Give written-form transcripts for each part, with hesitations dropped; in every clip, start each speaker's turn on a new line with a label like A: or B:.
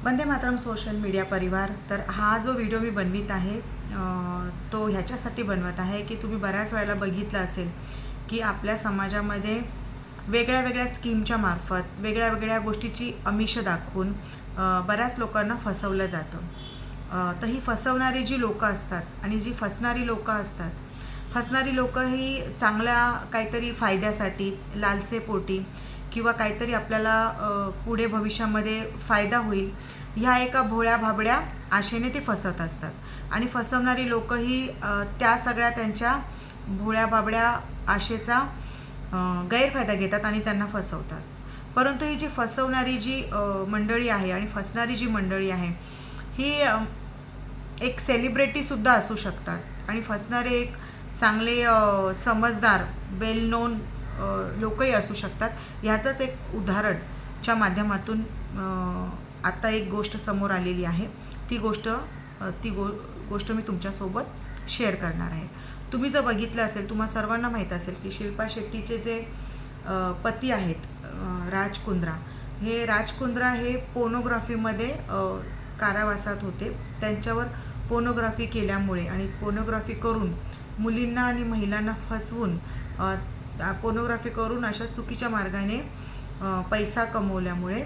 A: Vande Mataram social media परिवार। तर हा जो व्हिडिओ मी बनवित आहे तो ह्याच्यासाठी बनवत आहे की तुम्ही बऱ्याच वेळेला बघितलं असेल की आपल्या समाजामध्ये वेगळ्या वेगळ्या स्कीमच्या मार्फत वेगळ्या वेगळ्या गोष्टीची आमिष दाखवून बऱ्याच लोकांना फसवलं जातं। तर ही फसवणारी जी लोकं असतात आणि जी फसणारी लोकं असतात, फसणारी लोकं ही चांगल्या काहीतरी फायद्यासाठी लालसेपोटी किंवा काहीतरी आपल्याला पुढे भविष्यामध्ये फायदा होईल ह्या एका भोळ्या भाबड्या आशेने ते फसत असतात आणि फसवणारी लोकं ही त्या सगळ्या त्यांच्या भोळ्या भाबड्या आशेचा गैरफायदा घेतात आणि त्यांना फसवतात। परंतु ही जी फसवणारी जी मंडळी आहे आणि फसणारी जी मंडळी आहे ही एक सेलिब्रिटीसुद्धा असू शकतात आणि फसणारे एक चांगले समजदार वेल नोन लोकही असू शकतात। ह्याचंच एक उदाहरणच्या माध्यमातून आत्ता एक गोष्ट समोर आलेली आहे। ती गोष्ट मी तुमच्यासोबत शेअर करणार आहे। तुम्ही जर बघितलं असेल, तुम्हा सर्वांना माहीत असेल की शिल्पा शेट्टीचे जे पती आहेत राज कुंद्रा, हे राज कुंद्रा हे पोर्नोग्राफीमध्ये कारावासात होते। त्यांच्यावर पोर्नोग्राफी केल्यामुळे आणि पोर्नोग्राफी करून मुलींना आणि महिलांना फसवून पोर्नोग्राफी करून अशा चुकीच्या मार्गाने पैसा कमवल्यामुळे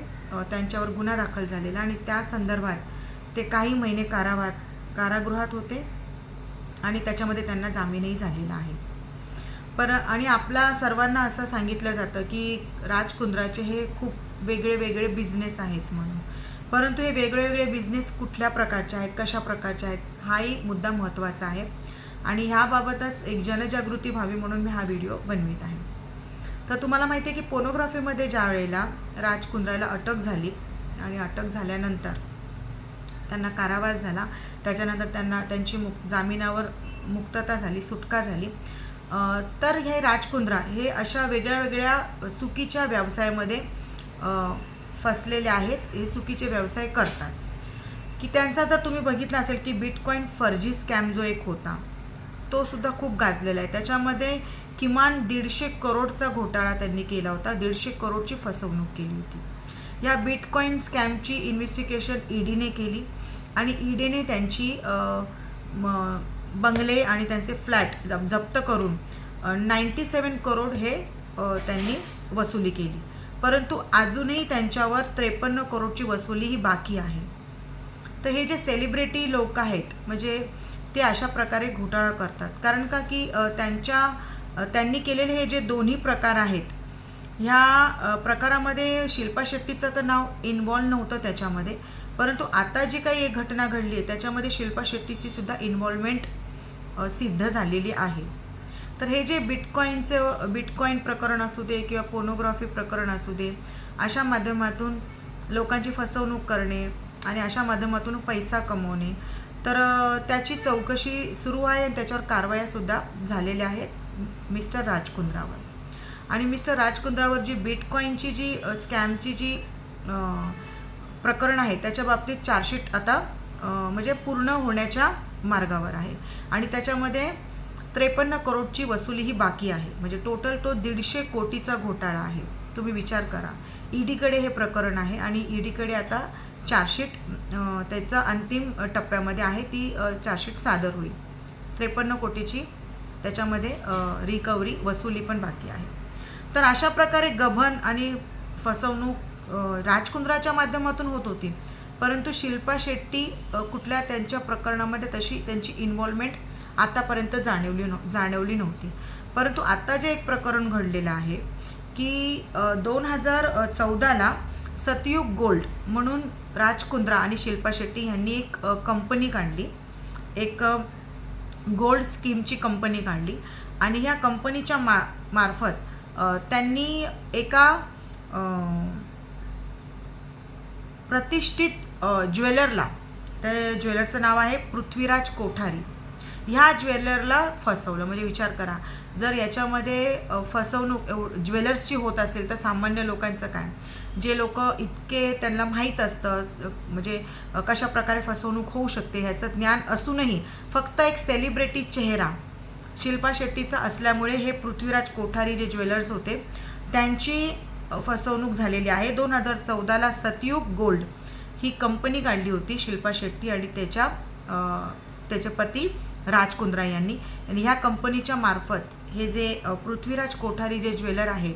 A: त्यांच्यावर गुन्हा दाखल झालेला आणि त्या संदर्भात ते काही महिने कारागृहात होते आणि त्याच्यामध्ये त्यांना जामीनही झालेला आहे। आणि आपल्या सर्वांना असं सांगितलं जातं की राज कुंद्राचे हे खूप वेगळे वेगळे बिझनेस आहेत म्हणून, परंतु हे वेगळे वेगळे बिझनेस कुठल्या प्रकारचे आहेत, कशा प्रकारचे आहेत, हाही मुद्दा महत्त्वाचा आहे आणि ह्याबाबतच एक जनजागृती व्हावी म्हणून मी हा व्हिडिओ बनवित आहे। तर तुम्हाला माहिती आहे की पोर्नोग्राफीमध्ये ज्या वेळेला राज कुंद्राला अटक झाली आणि अटक झाल्यानंतर त्यांना कारावास झाला, त्याच्यानंतर त्यांची जामिनावर मुक्तता झाली, सुटका झाली। तर हे राज कुंद्रा हे अशा वेगळ्या वेगळ्या चुकीच्या व्यवसायामध्ये फसलेले आहेत। हे चुकीचे व्यवसाय करतात की त्यांचा जर तुम्ही बघितलं असेल की बिटकॉइन फर्जी स्कॅम जो एक होता तो सुद्धा खूप गाजलेला आहे। त्याच्यामध्ये किमान 150 करोडचा घोटाळा त्यांनी केला होता, 150 करोडची फसवणूक केली होती। या बिटकॉइन स्कॅमची इन्व्हेस्टिगेशन ईडीने केली आणि ईडीने त्यांची बंगले आणि त्यांचे फ्लॅट जप्त करून 97 करोड हे त्यांनी वसुली केली, परंतु अजूनही त्यांच्यावर 53 करोडची वसुली ही बाकी आहे। तर हे जे सेलिब्रिटी लोक आहेत म्हणजे ते अशा प्रकारे घोटाळा करतात, कारण का की त्यांनी केलेले हे जे दोन्ही प्रकार आहेत, ह्या प्रकारामध्ये शिल्पा शेट्टीचं तर नाव इन्व्हॉल्व नव्हतं त्याच्यामध्ये, परंतु आता जी काही एक घटना घडली आहे त्याच्यामध्ये शिल्पा शेट्टीची सुद्धा इन्व्हॉल्वमेंट सिद्ध झालेली आहे। तर हे जे बिटकॉइन प्रकरण असू दे किंवा पोर्नोग्राफी प्रकरण असू दे, अशा माध्यमातून लोकांची फसवणूक करणे आणि अशा माध्यमातून पैसा कमवणे, तर त्याची चौकशी सुरू आहे आणि त्याच्यावर कारवायासुद्धा झालेल्या आहेत मिस्टर राज कुंद्रावर। आणि मिस्टर राज कुंद्रावर जी बिटकॉइनची जी स्कॅमची जी प्रकरण आहे त्याच्या बाबतीत चार्जशीट आता म्हणजे पूर्ण होण्याच्या मार्गावर आहे आणि त्याच्यामध्ये 53 करोडची वसुली ही बाकी आहे। म्हणजे टोटल तो 150 कोटीचा घोटाळा आहे। तुम्ही विचार करा, ईडीकडे हे प्रकरण आहे आणि ईडीकडे आता चार्जशीट त्याचा अंतिम टप्प्यामध्ये आहे, ती चार्जशीट सादर होईल। 53 कोटीची त्याच्यामध्ये रिकव्हरी वसुली पण बाकी आहे। तर अशा प्रकारे गबन आणि फसवणूक राज कुंद्राच्या माध्यमातून होत होती, परंतु शिल्पा शेट्टी कुठल्या त्यांच्या प्रकरणामध्ये तशी त्यांची इन्व्हॉल्वमेंट आतापर्यंत जाणवली नव्हती। परंतु आता जे एक प्रकरण घडलेलं आहे की 2014ला सतयुग गोल्ड म्हणून राज कुंद्रा आणि शिल्पा शेट्टी यांनी एक कंपनी काढली, एक गोल्ड स्कीमची कंपनी काढली आणि ह्या कंपनीच्या मार्फत त्यांनी एका प्रतिष्ठित ज्वेलरला, त्या ज्वेलरचं नाव आहे पृथ्वीराज कोठारी, ह्या ज्वेलरला फसवलं। म्हणजे विचार करा, जर याच्यामध्ये फसवणूक ज्वेलर्सची होत असेल तर सामान्य लोकांचं काय, जे लोक इतके त्यांना माहीत असतं म्हणजे कशा प्रकारे फसवणूक होऊ शकते ह्याचं ज्ञान असूनही फक्त एक सेलिब्रिटी चेहरा शिल्पा शेट्टीचा असल्यामुळे हे पृथ्वीराज कोठारी जे ज्वेलर्स होते त्यांची फसवणूक झालेली आहे। 2014ला सतयुग गोल्ड ही कंपनी काढली होती शिल्पा शेट्टी आणि त्याचे पती राज कुंद्रा यांनी. आणि ह्या कंपनीच्या मार्फत हे जे पृथ्वीराज कोठारी जे ज्वेलर आहेत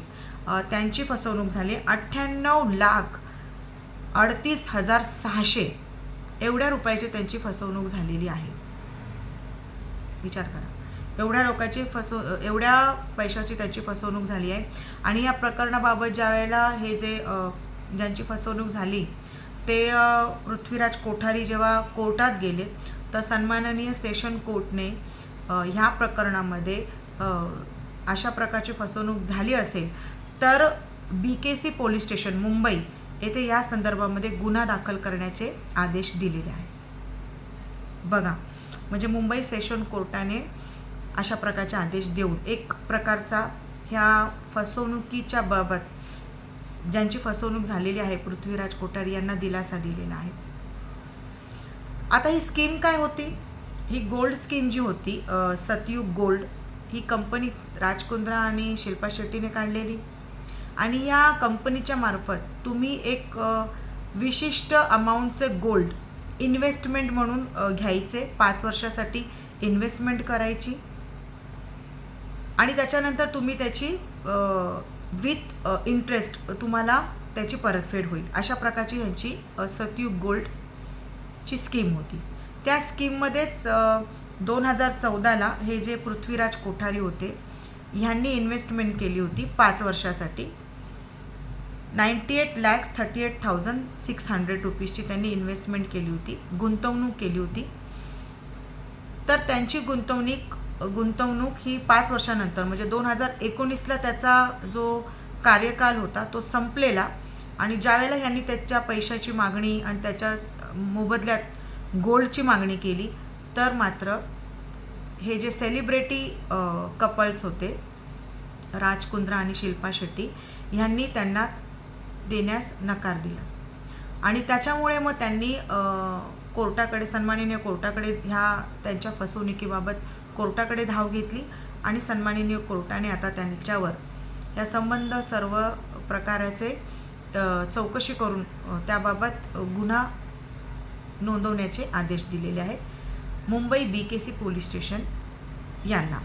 A: त्यांची फसवणूक झाली. 98,38,600 एवढ्या रुपयाची त्यांची फसवणूक झालेली आहे. विचार करा, एवढ्या पैशाची त्यांची फसवणूक झाली आहे. आणि या प्रकरणाबाबत ज्या वेळेला हे ज्यांची फसवणूक झाली ते पृथ्वीराज कोठारी जेव्हा कोर्टात गेले तर सन्माननीय सेशन कोर्टने ह्या प्रकरणामध्ये अशा प्रकारची फसवणूक झाली असेल तर BKC पोलीस स्टेशन मुंबई येथे या संदर्भामध्ये गुन्हा दाखल करण्याचे आदेश दिलेले आहेत. बघा, म्हणजे मुंबई सेशन कोर्टाने अशा प्रकारचे आदेश देऊन एक प्रकारचा ह्या फसवणुकीच्या बाबत ज्यांची फसवणूक झालेली आहे पृथ्वीराज कोठारी यांना दिलासा दिलेला आहे. आता ही स्कीम काय होती? ही गोल्ड स्कीम जी होती सतयुग गोल्ड, ही कंपनी राज कुंद्रा आणि शिल्पा शेट्टीने काढलेली. आणि या कंपनीच्या मार्फत तुम्ही एक विशिष्ट अमाऊंटचे गोल्ड इन्व्हेस्टमेंट म्हणून घ्यायचे, 5 वर्षासाठी इन्व्हेस्टमेंट करायची आणि त्याच्यानंतर तुम्ही त्याची विथ इंटरेस्ट तुम्हाला त्याची परतफेड होईल. अशा प्रकारची ह्यांची सतयुग गोल्डची स्कीम होती. त्या स्कीममध्येच 2014ला हे जे पृथ्वीराज कोठारी होते ह्यांनी इन्व्हेस्टमेंट केली होती 5 वर्षासाठी. 98,38,600 रुपीजची त्यांनी इन्व्हेस्टमेंट केली होती, गुंतवणूक केली होती. तर त्यांची गुंतवणूक ही 5 वर्षानंतर म्हणजे 2019ला त्याचा जो कार्यकाल होता तो संपलेला. आणि ज्यावेळेला ह्यांनी त्याच्या पैशाची मागणी आणि त्याच्या मोबदल्यात गोल्डची मागणी केली तर मात्र हे जे सेलिब्रिटी कपल्स होते राज कुंद्रा आणि शिल्पा शेट्टी ह्यांनी त्यांना देण्यास नकार दिला. आणि त्याच्यामुळे मग त्यांनी कोर्टाकडे, सन्माननीय कोर्टाकडे ह्या त्यांच्या फसवणुकीबाबत कोर्टाकडे धाव घेतली. आणि सन्माननीय कोर्टाने आता त्यांच्यावर या संबंध सर्व प्रकाराचे चौकशी करून त्याबाबत गुन्हा नोंदवण्याचे आदेश दिलेले आहेत मुंबई BKC पोलीस स्टेशन यांना.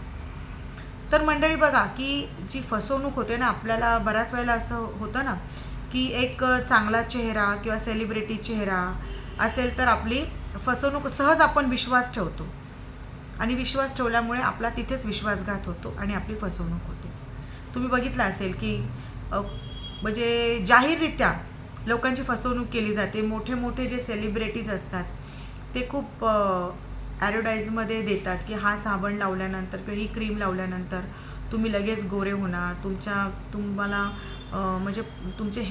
A: तर मंडळी बघा की जी फसवणूक होते ना, आपल्याला बऱ्याच वेळेला असं होतं ना की एक चांगला चेहरा किंवा सेलिब्रिटी चेहरा असेल तर आपली फसवणूक सहज आपण विश्वास ठेवतो आणि विश्वास ठेवल्यामुळे आपला तिथेच विश्वासघात होतो आणि आपली फसवणूक होते. तुम्ही बघितलं असेल की म्हणजे जाहीररित्या लोकांची फसवणूक केली जाते. मोठे मोठे जे सेलिब्रिटीज असतात ते खूप ॲडव्हर्टाईजमध्ये देतात की हा साबण लावल्यानंतर किंवा ही क्रीम लावल्यानंतर तुम्ही लगेच गोरे होणार, तुम्हाला म्हणजे तुमचे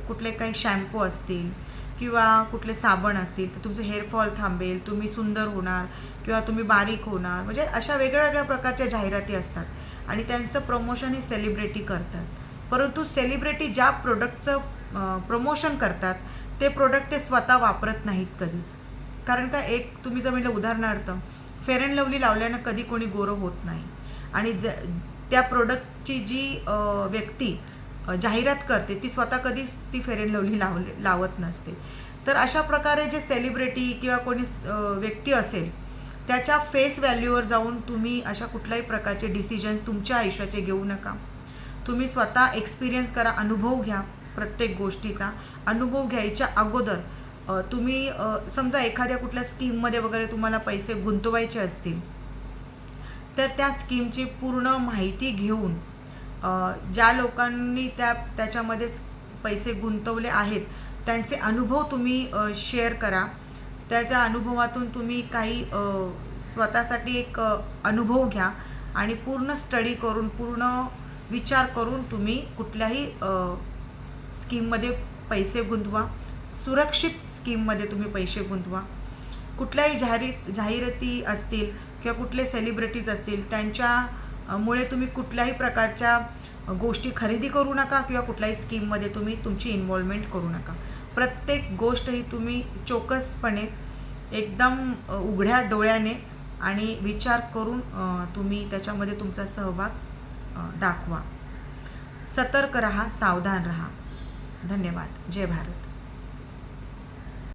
A: कुठले काही शॅम्पू असतील किंवा कुठले साबण असतील तर तुमचं हेअरफॉल थांबेल, तुम्ही सुंदर होणार किंवा तुम्ही बारीक होणार. म्हणजे अशा वेगळ्या वेगळ्या प्रकारच्या जाहिराती असतात आणि त्यांचं प्रमोशन हे सेलिब्रिटी करतात. परंतु सेलिब्रिटी ज्या प्रोडक्टचं प्रमोशन करतात ते प्रोडक्ट ते स्वतः वापरत नाहीत कधीच. कारण का, एक तुम्ही जर म्हटलं उदाहरणार्थ फेअर अँड लवली लावल्यानं कधी कोणी गोरं होत नाही. आणि त्या प्रोडक्टची जी व्यक्ती जाहिरात करते ती स्वतः कधीच ती फेअर अँड लवली लावत नसते. तर अशा प्रकारे जे सेलिब्रिटी किंवा कोणी व्यक्ती असेल त्याच्या फेस व्हॅल्यूवर जाऊन तुम्ही अशा कुठल्याही प्रकारचे डिसिजन्स तुमच्या आयुष्याचे घेऊ नका. तुम्ही स्वतः एक्सपिरियन्स करा, अनुभव घ्या. प्रत्येक गोष्टीचा अनुभव घ्यायच्या अगोदर तुम्ही समजा एखाद्या कुठल्या स्कीममध्ये वगैरे तुम्हाला पैसे गुंतवायचे असतील तर त्या स्कीमची पूर्ण माहिती घेऊन ज्या लोकांनी त्याच्यामध्ये पैसे गुंतवले आहेत त्यांचे अनुभव तुम्ही शेअर करा. त्याच्या अनुभवातून तुम्ही काही स्वतःसाठी एक अनुभव घ्या आणि पूर्ण स्टडी करून, पूर्ण विचार करून तुम्ही कुठल्याही स्कीममध्ये पैसे गुंतवा. सुरक्षित स्कीममध्ये तुम्ही पैसे गुंतवा. कुठल्याही जाहिराती असतील किंवा कुठले सेलिब्रिटीज असतील त्यांच्यामुळे तुम्ही कुठल्याही प्रकारच्या गोष्टी खरेदी करू नका किंवा कुठल्याही स्कीममध्ये तुम्ही तुमची इन्व्हॉल्वमेंट करू नका. प्रत्येक गोष्ट ही तुम्ही चोकसपणे एकदम उघड्या डोळ्याने आणि विचार करून तुम्ही त्याच्यामध्ये तुमचा सहभाग दाखवा. सतर्क रहा, सावधान रहा. धन्यवाद. जय भारत.